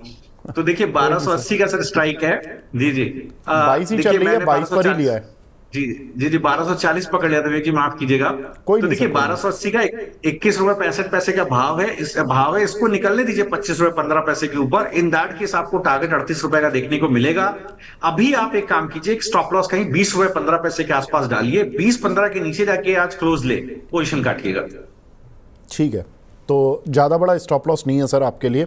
तो देखिए कोई नहीं सर, 1280 का सर स्ट्राइक है। जी जी 22 ही चल देखिए रही है, मैंने 22 पर ही 1240, लिया है। जी जी जी 1240 पकड़ लिया था विवेक जी, माफ कीजिएगा। कोई तो नहीं सर, देखिए कोई नहीं। 1280 का 21 रुपए 65 पैसे का भाव है, इस भाव है, इसको निकलने दीजिए 25 रुपए 15 पैसे के ऊपर, इन दैट केस आपको टारगेट 38 रुपए का देखने को मिलेगा। अभी आप एक काम कीजिए, एक स्टॉप लॉस कहीं 20 रुपए 15 पैसे के आसपास डालिए, 20-15 के नीचे जाके आज क्लोज ले पोजिशन काटिएगा। ठीक है, तो ज़्यादा बड़ा स्टॉप लॉस नहीं है सर आपके लिए,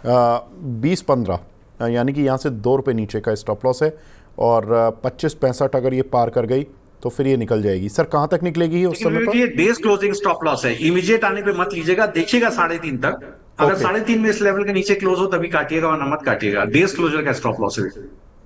20-15 यानी कि यहाँ से 2 रुपये नीचे का स्टॉप लॉस है, और 25-65 अगर ये पार कर गई तो फिर ये निकल जाएगी। सर कहाँ तक निकलेगी ये उस लेकिन समय विवेक पर? जी, ये डेज क्लोजिंग स्टॉप लॉस है, इमीडिएट आने पे मत लीजिएगा, देखिएगा 3.5 तक, अगर ओके 3.5 में इस लेवल के नीचे क्लोज हो तभी काटिएगा, वरना मत काटिएगा, डेज क्लोजर का स्टॉप लॉस है।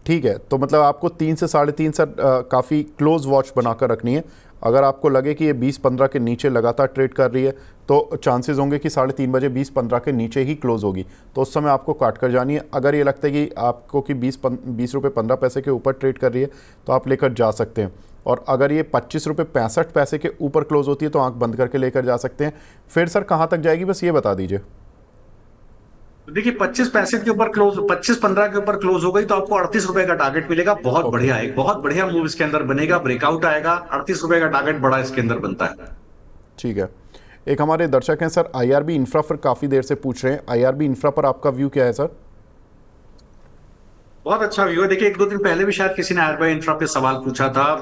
ठीक है, तो मतलब आपको 3 से 3.5 सर काफ़ी क्लोज वॉच बनाकर रखनी है। अगर आपको लगे कि ये 20-15 के नीचे लगातार ट्रेड कर रही है तो चांसेस होंगे कि 3:30 बजे 20-15 के नीचे ही क्लोज होगी, तो उस समय आपको काट कर जानी है। अगर ये लगता है कि आपको कि 20 रुपये 15 पैसे के ऊपर ट्रेड कर रही है तो आप लेकर जा सकते हैं, और अगर ये 25 रुपये 65 पैसे के ऊपर क्लोज होती है तो आंख बंद करके लेकर जा सकते हैं। फिर सर कहाँ तक जाएगी बस ये बता दीजिए। तो देखिए 25 पैसे के ऊपर क्लोज, 25-15 के ऊपर क्लोज हो गई तो आपको 38 रुपए का टारगेट मिलेगा, बहुत ओके, बढ़िया, एक बहुत बढ़िया मूव इसके अंदर बनेगा, ब्रेकआउट आएगा, 38 रुपए का टारगेट बड़ा इसके अंदर बनता है। ठीक है। एक हमारे दर्शक हैं सर, आईआरबी इंफ्रा पर काफ़ी देर से पूछ रहे हैं, आईआरबी इंफ्रा पर आपका व्यू क्या है सर? बहुत अच्छा व्यू है, देखिए एक दो दिन पहले भी शायद किसी ने आरबीआई इंफ्रा पे सवाल पूछा था,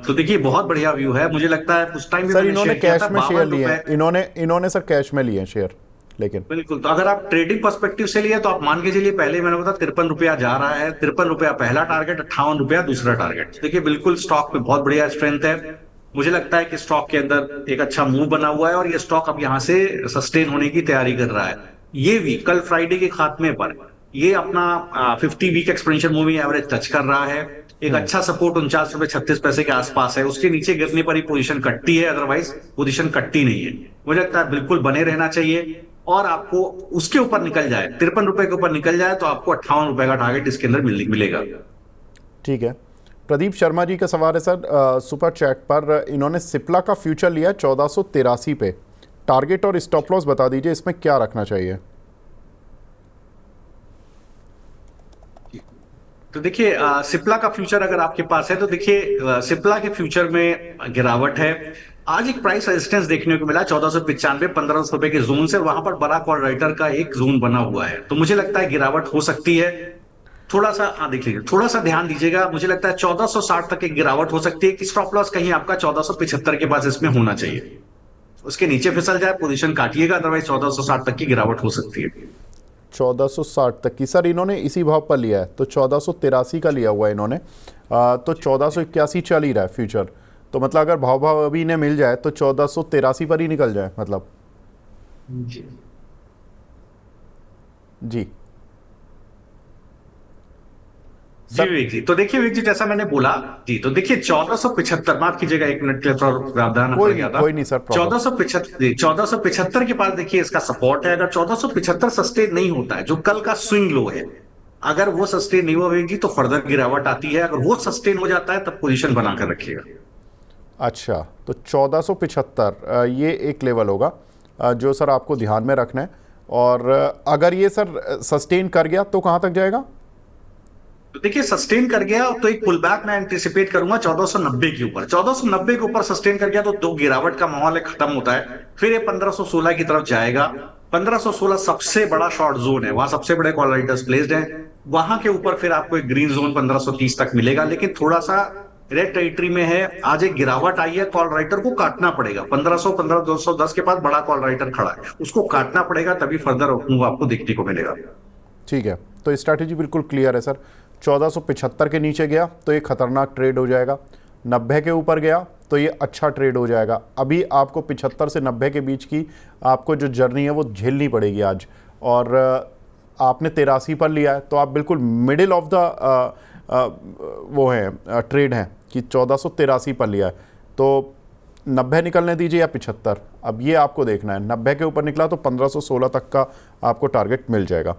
तो देखिए बहुत बढ़िया व्यू है, मुझे लगता है उस टाइम भी सर मैंने इन्होंने शेयर किया कैश था में शेयर 52 लिए रुपए। हैं, इन्होंने सर कैश में लिए हैं शेयर, लेकिन बिल्कुल, तो अगर आप ट्रेडिंग पर्सपेक्टिव से लिए तो आप मान के चलिए, पहले मैंने बताया 53 रुपया जा रहा है, 53 रुपया पहला टारगेट, 58 रुपया दूसरा टारगेट, देखिए बिल्कुल स्टॉक पे बहुत बढ़िया स्ट्रेंथ है। मुझे लगता है कि स्टॉक के अंदर एक अच्छा मूव बना हुआ है और ये स्टॉक अब यहाँ से सस्टेन होने की तैयारी कर रहा है। ये वीक कल फ्राइडे के खात्मे पर ये अपना 50 week expansion moving average touch कर रहा है, एक अच्छा सपोर्ट 49 रुपए 36 पैसे के आसपास है, उसके नीचे गिरने पर ही पोजीशन कटती है, अदरवाइज पोजीशन कटती नहीं है। मुझे लगता है बिल्कुल बने रहना चाहिए, और आपको उसके ऊपर निकल जाए, 53 रुपए के ऊपर निकल जाए तो आपको 58 रुपए का टारगेट इसके अंदर मिलेगा। ठीक है। प्रदीप शर्मा जी का सवाल है सर, सुपर चैट पर, इन्होंने सिप्ला का फ्यूचर लिया 1483 पे, टारगेट और स्टॉप लॉस बता दीजिए, इसमें क्या रखना चाहिए? तो देखिए सिप्ला का फ्यूचर अगर आपके पास है तो देखिए सिप्ला के फ्यूचर में गिरावट है, आज एक प्राइस रेजिस्टेंस देखने को मिला 1495 1500 रुपए के जोन से, वहां पर बड़ा कॉर्डराइटर का एक जोन बना हुआ है, तो मुझे लगता है गिरावट हो सकती है। थोड़ा सा देख लीजिए, थोड़ा सा ध्यान दीजिएगा, मुझे लगता है 1460 तक एक गिरावट हो सकती है, कि स्टॉप लॉस कहीं आपका 1475 के पास इसमें होना चाहिए, उसके नीचे फिसल जाए पोजीशन काटिएगा, अदरवाइज 1460 तक की गिरावट हो सकती है। 1460 तक की सर इन्होंने इसी भाव पर लिया है, तो 1483 का लिया हुआ है इन्होंने, तो 1481 चल ही रहा है फ्यूचर, तो मतलब अगर भाव अभी इन्हें मिल जाए तो 1483 पर ही निकल जाए मतलब। जी जी जी विवेक जी, तो देखिए विवेक जी जैसा मैंने बोला जी, तो देखिए 1475, माफ कीजिएगा 1 मिनट के लिए थोड़ा व्यवधान पड़ गया था, कोई नहीं सर, प्रॉब्लम। 1475 के पास देखिए इसका सपोर्ट है, अगर 1475 सस्टेन नहीं होता है, जो कल का स्विंग लो है, अगर वो सस्टेन नहीं हुआ विवेक जी तो फर्दर गिरावट आती है, अगर वो सस्टेन हो जाता है तब पोजीशन बनाकर रखिएगा। अच्छा, तो 1475 ये एक लेवल होगा जो सर आपको ध्यान में रखना है, और अगर ये सर सस्टेन कर गया तो कहाँ तक जाएगा? तो देखिए सस्टेन कर गया तो एक पुल बैक मैं एंटिसिपेट करूंगा 1490 के ऊपर। 1490 के ऊपर सस्टेन कर गया तो दो गिरावट का माहौल है, खत्म होता है, फिर ये 1516 की तरफ जाएगा। 1516 सबसे बड़ा शॉर्ट जोन है, वहां सबसे बड़े कॉल राइटर्स प्लेस्ड हैं। वहां के ऊपर फिर आपको एक ग्रीन जोन 1530 तक मिलेगा, लेकिन थोड़ा सा रेड टेरिटरी में है। आज एक गिरावट आई है, कॉल राइटर को काटना पड़ेगा। 1500 210 के पास बड़ा कॉल राइटर खड़ा है, उसको काटना पड़ेगा, तभी फर्दर मूव आपको देखने को मिलेगा। ठीक है, तो स्ट्रैटेजी बिल्कुल क्लियर है सर। 1475 के नीचे गया तो ये खतरनाक ट्रेड हो जाएगा, 90 के ऊपर गया तो ये अच्छा ट्रेड हो जाएगा। अभी आपको 75 से 90 के बीच की आपको जो जर्नी है वो झेलनी पड़ेगी आज, और आपने 83 पर लिया है तो आप बिल्कुल मिडिल ऑफ द वो है ट्रेड हैं कि 1483 पर लिया है, तो 90 निकलने दीजिए या 75। अब ये आपको देखना है, 90 के ऊपर निकला तो 1516 तक का आपको टारगेट मिल जाएगा।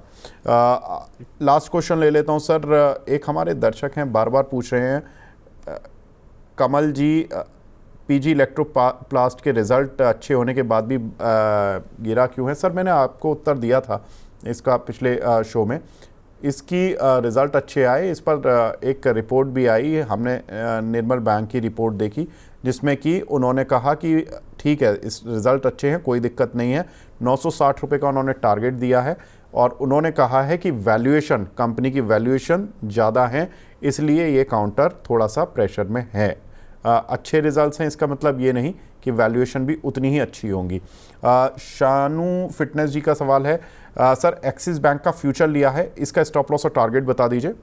लास्ट क्वेश्चन ले लेता हूँ सर। एक हमारे दर्शक हैं बार बार पूछ रहे हैं, कमल जी, पीजी इलेक्ट्रोप्लास्ट के रिज़ल्ट अच्छे होने के बाद भी गिरा क्यों है? सर मैंने आपको उत्तर दिया था इसका पिछले शो में। इसकी रिज़ल्ट अच्छे आए, इस पर एक रिपोर्ट भी आई, हमने निर्मल बैंक की रिपोर्ट देखी जिसमें कि उन्होंने कहा कि ठीक है इस रिज़ल्ट अच्छे हैं, कोई दिक्कत नहीं है। 960 रुपये का उन्होंने टारगेट दिया है, और उन्होंने कहा है कि वैल्यूएशन, कंपनी की वैल्यूएशन ज़्यादा है, इसलिए ये काउंटर थोड़ा सा प्रेशर में है। अच्छे रिजल्ट्स हैं, इसका मतलब ये नहीं कि वैल्यूएशन भी उतनी ही अच्छी होंगी। शानू फिटनेस जी का सवाल है, सर एक्सिस बैंक का फ्यूचर लिया है, इसका स्टॉप लॉस और टारगेट बता दीजिए।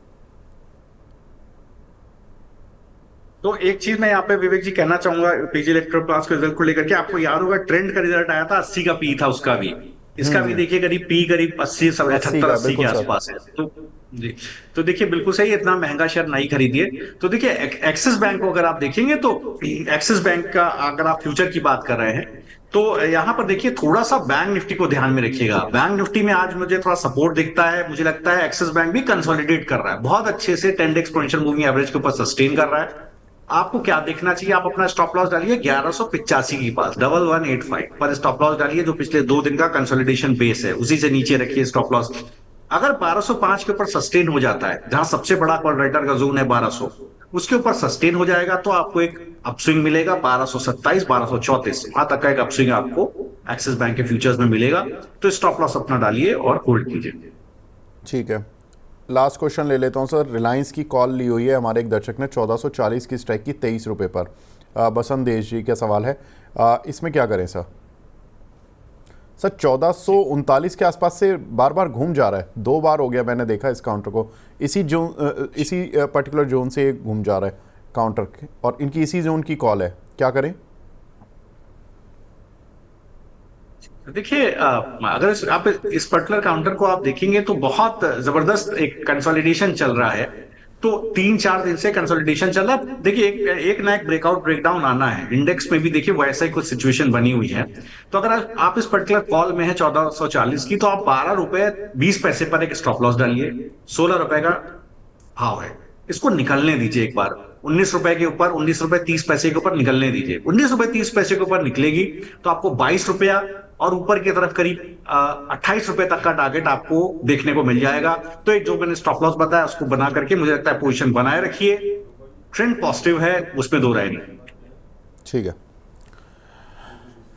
तो एक चीज मैं यहाँ पे विवेक जी कहना चाहूंगा पीजी इलेक्ट्रोप्लास्ट के रिजल्ट को लेकर के, आपको याद होगा ट्रेंड का रिजल्ट आया था, 80 का पी था उसका भी, इसका भी देखिए करीब पी करीब 80 80 78 का 80 के बिल्कुल सर। आसपास है। तो जी, तो देखिए बिल्कुल सही, इतना महंगा शेयर नहीं खरीदिए। तो देखिए एक्सिस बैंक को अगर आप देखेंगे तो एक्सिस बैंक का अगर आप फ्यूचर की बात कर रहे हैं तो यहाँ पर देखिए थोड़ा सा बैंक निफ्टी को ध्यान में रखिएगा। बैंक निफ्टी में आज मुझे थोड़ा सपोर्ट दिखता है, मुझे लगता है एक्सिस बैंक भी कंसोलिडेट कर रहा है बहुत अच्छे से, 10 एक्सपोनेंशियल मूविंग एवरेज के ऊपर सस्टेन कर रहा है। आपको क्या देखना चाहिए, आप अपना स्टॉप लॉस डालिए 1185 के पास, 1185 पर स्टॉप लॉस डालिए, जो पिछले 2 दिन का कंसोलिडेशन बेस है, उसी से नीचे रखिए स्टॉप लॉस। अगर 1205 के ऊपर सस्टेन हो जाता है, जहां सबसे बड़ा कॉल राइटर का जोन है 1200, उसके ऊपर सस्टेन हो जाएगा तो आपको एक अपस्विंग मिलेगा 1227 1234, वहां तक का एक अपस्विंग आपको एक्सिस बैंक के फ्यूचर्स में मिलेगा। तो स्टॉप लॉस अपना डालिए और होल्ड कीजिए। ठीक है, लास्ट क्वेश्चन ले लेता हूँ सर। रिलायंस की कॉल ली हुई है हमारे एक दर्शक ने, 1440 की स्ट्राइक की 23 रुपये पर। बसंत देश जी का सवाल है, इसमें क्या करें सर? सर 1439 के आसपास से बार बार घूम जा रहा है, 2 बार हो गया मैंने देखा इस काउंटर को, इसी जोन, इसी पर्टिकुलर जोन से घूम जा रहा है काउंटर के, और इनकी इसी जोन की कॉल है, क्या करें? देखिए अगर आप इस पर्टिकुलर काउंटर को आप देखेंगे तो बहुत जबरदस्त एक कंसोलिडेशन चल रहा है। तो 3-4 दिन से कंसोलिडेशन चल रहा है। देखिए एक ना एक ब्रेकआउट ब्रेकडाउन आना है, इंडेक्स में भी देखिए वैसा ही कुछ सिचुएशन बनी हुई है। तो अगर आप इस पर्टिकुलर कॉल में है 1440 की, तो आप 12 रुपए 20 पैसे पर एक स्टॉप लॉस डालिए। 16 रुपए का भाव है, इसको निकलने दीजिए एक बार। 19 रुपए के ऊपर, 19 रुपए 30 पैसे के ऊपर निकलने दीजिए। 19 रुपए 30 पैसे के ऊपर निकलेगी तो आपको 22 रुपया और ऊपर की तरफ करीब 28 रुपए तक का टारगेट आपको देखने को मिल जाएगा। तो एक जो मैंने स्टॉप लॉस बताया उसको बना करके मुझे लगता है पोजीशन बनाए रखिए। ट्रेंड पॉजिटिव है, उसमें दो राय नहीं। ठीक है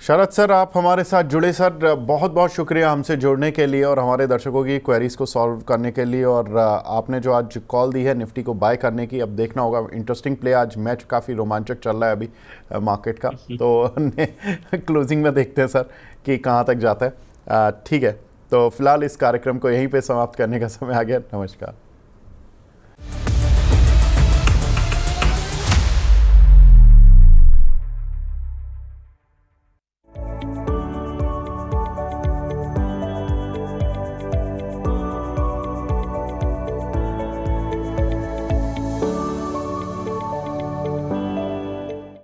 शरद सर, आप हमारे साथ जुड़े सर, बहुत बहुत शुक्रिया हमसे जुड़ने के लिए और हमारे दर्शकों की क्वेरीज को सॉल्व करने के लिए। और आपने जो आज कॉल दी है निफ्टी को बाय करने की, अब देखना होगा, इंटरेस्टिंग प्ले, आज मैच काफ़ी रोमांचक चल रहा है अभी मार्केट का, तो क्लोजिंग में देखते हैं सर कि कहाँ तक जाता है। ठीक है, तो फिलहाल इस कार्यक्रम को यहीं पे समाप्त करने का समय आ गया। नमस्कार।